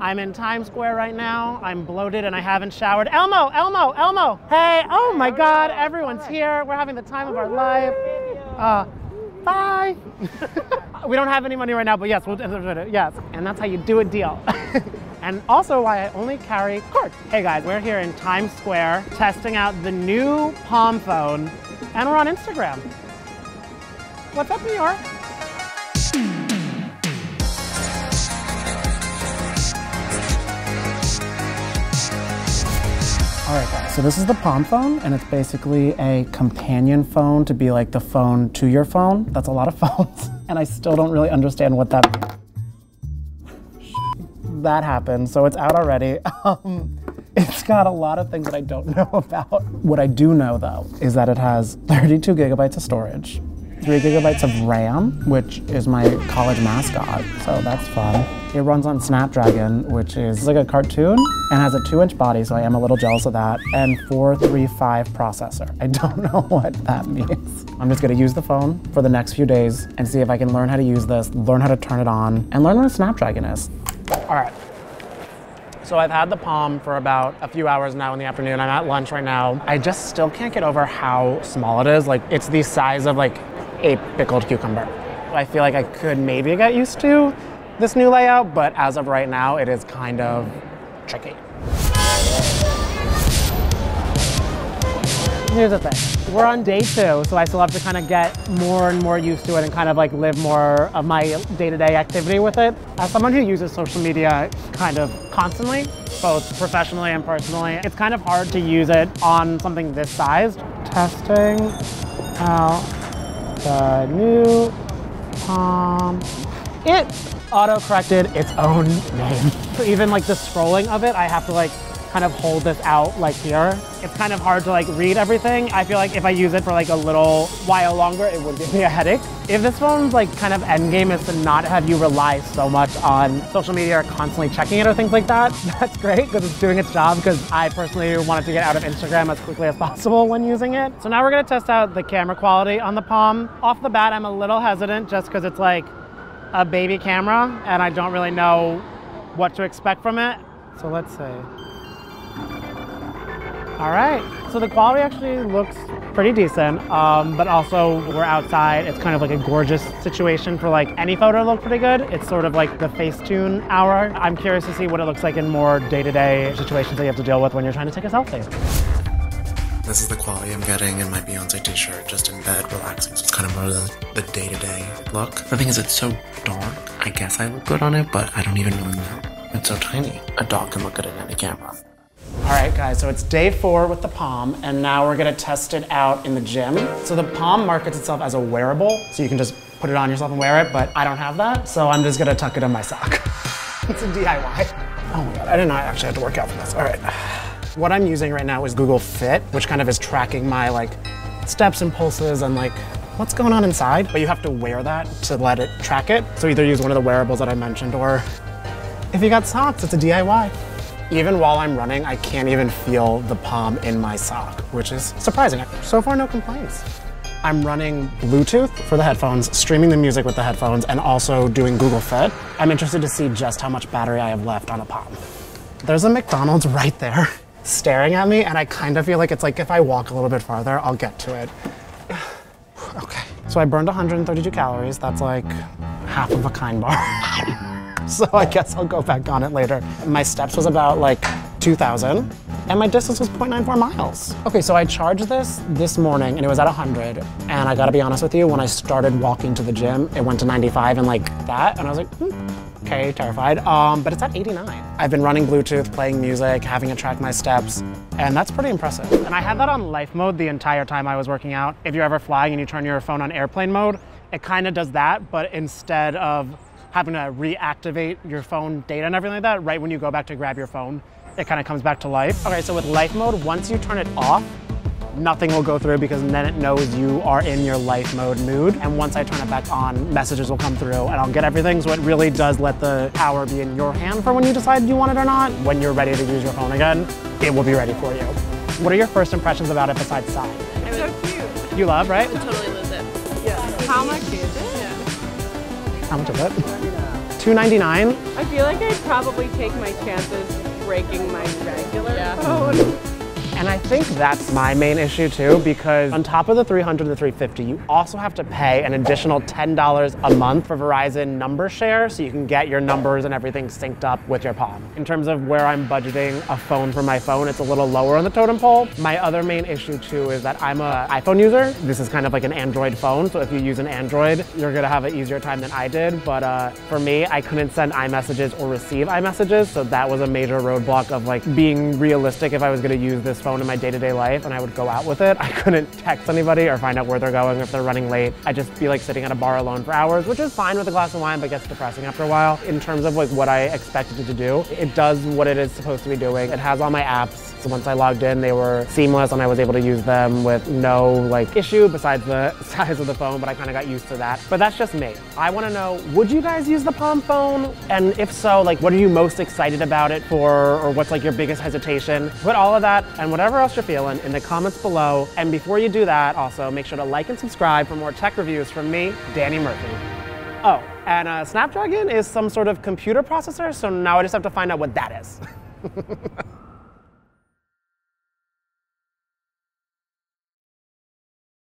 I'm in Times Square right now. I'm bloated and I haven't showered. Elmo, Elmo, Elmo. Hey, oh my God, everyone's here. We're having the time of our life. Bye. We don't have any money right now, but yes, yes. And that's how you do a deal. And also why I only carry cards. Hey guys, we're here in Times Square testing out the new Palm phone, and we're on Instagram. What's up, New York? All right, guys, so this is the Palm phone, and it's basically a companion phone to be like the phone to your phone. That's a lot of phones, and I still don't really understand what that happened, so it's out already. It's got a lot of things that I don't know about. What I do know, though, is that it has 32 gigabytes of storage, 3 gigabytes of RAM, which is my college mascot, so that's fun. It runs on Snapdragon, which is like a cartoon, and has a 2-inch body, so I am a little jealous of that, and 435 processor. I don't know what that means. I'm just gonna use the phone for the next few days and see if I can learn how to use this, learn how to turn it on, and learn what a Snapdragon is. All right. So I've had the Palm for about a few hours now in the afternoon. I'm at lunch right now. I just still can't get over how small it is. Like, it's the size of like a pickled cucumber. I feel like I could maybe get used to this new layout, but as of right now, it is kind of tricky. Here's the thing, we're on day 2, so I still have to kind of get more and more used to it and kind of like live more of my day-to-day activity with it. As someone who uses social media kind of constantly, both professionally and personally, it's kind of hard to use it on something this sized. Testing out the new Palm. It auto-corrected its own name. So even like the scrolling of it, I have to like kind of hold this out like here. It's kind of hard to like read everything. I feel like if I use it for like a little while longer, it would give me a headache. If this phone's like kind of end game is to not have you rely so much on social media or constantly checking it or things like that, that's great because it's doing its job, because I personally wanted to get out of Instagram as quickly as possible when using it. So now we're gonna test out the camera quality on the Palm. Off the bat, I'm a little hesitant just because it's like a baby camera and I don't really know what to expect from it. So let's see. All right, so the quality actually looks pretty decent, but also we're outside. It's kind of like a gorgeous situation for like any photo to look pretty good. It's sort of like the Facetune hour. I'm curious to see what it looks like in more day-to-day situations that you have to deal with when you're trying to take a selfie. This is the quality I'm getting in my Beyonce t-shirt, just in bed, relaxing. So it's kind of more the day-to-day look. The thing is, it's so dark. I guess I look good on it, but I don't even really know. It's so tiny. A dog can look good in any camera. All right, guys, so it's day 4 with the Palm, and now we're gonna test it out in the gym. So the Palm markets itself as a wearable, so you can just put it on yourself and wear it, but I don't have that, so I'm just gonna tuck it in my sock. It's a DIY. Oh my God, I did not actually have to work out for this. All right. What I'm using right now is Google Fit, which kind of is tracking my like steps and pulses and like what's going on inside, but you have to wear that to let it track it. So either use one of the wearables that I mentioned, or if you got socks, it's a DIY. Even while I'm running, I can't even feel the Palm in my sock, which is surprising. So far, no complaints. I'm running Bluetooth for the headphones, streaming the music with the headphones, and also doing Google Fit. I'm interested to see just how much battery I have left on a Palm. There's a McDonald's right there staring at me, and I kind of feel like it's like if I walk a little bit farther, I'll get to it. Okay, so I burned 132 calories. That's like half of a Kind bar. So I guess I'll go back on it later. My steps was about like 2,000 and my distance was 0.94 miles. Okay, so I charged this morning and it was at 100. And I gotta be honest with you, when I started walking to the gym, it went to 95 and like that. And I was like, okay, terrified. But it's at 89. I've been running Bluetooth, playing music, having it track my steps, and that's pretty impressive. And I had that on life mode the entire time I was working out. If you're ever flying and you turn your phone on airplane mode, it kind of does that, but instead of having to reactivate your phone data and everything like that, right when you go back to grab your phone, it kind of comes back to life. Okay, so with life mode, once you turn it off, nothing will go through because then it knows you are in your life mode mood. And once I turn it back on, messages will come through and I'll get everything. So it really does let the power be in your hand for when you decide you want it or not. When you're ready to use your phone again, it will be ready for you. What are your first impressions about it besides size? It's so cute. You love, right? I totally lose it. Yeah. How much is it? Yeah. How much is it? $2.99. I feel like I'd probably take my chances breaking my regular phone. And I think that's my main issue too, because on top of the $300 to $350, you also have to pay an additional $10 a month for Verizon number share, so you can get your numbers and everything synced up with your Palm. In terms of where I'm budgeting a phone for my phone, it's a little lower on the totem pole. My other main issue too is that I'm an iPhone user. This is kind of like an Android phone, so if you use an Android, you're gonna have an easier time than I did. But for me, I couldn't send iMessages or receive iMessages, so that was a major roadblock of like being realistic if I was gonna use this phone in my day-to-day life and I would go out with it. I couldn't text anybody or find out where they're going if they're running late. I'd just be like sitting at a bar alone for hours, which is fine with a glass of wine, but gets depressing after a while. In terms of like what I expected it to do, it does what it is supposed to be doing. It has all my apps. So once I logged in, they were seamless and I was able to use them with no like issue besides the size of the phone, but I kind of got used to that. But that's just me. I want to know, would you guys use the Palm phone? And if so, like what are you most excited about it for, or what's like your biggest hesitation? Put all of that and whatever else you're feeling in the comments below. And before you do that, also make sure to like and subscribe for more tech reviews from me, Danny Murphy. Oh, and Snapdragon is some sort of computer processor, so now I just have to find out what that is.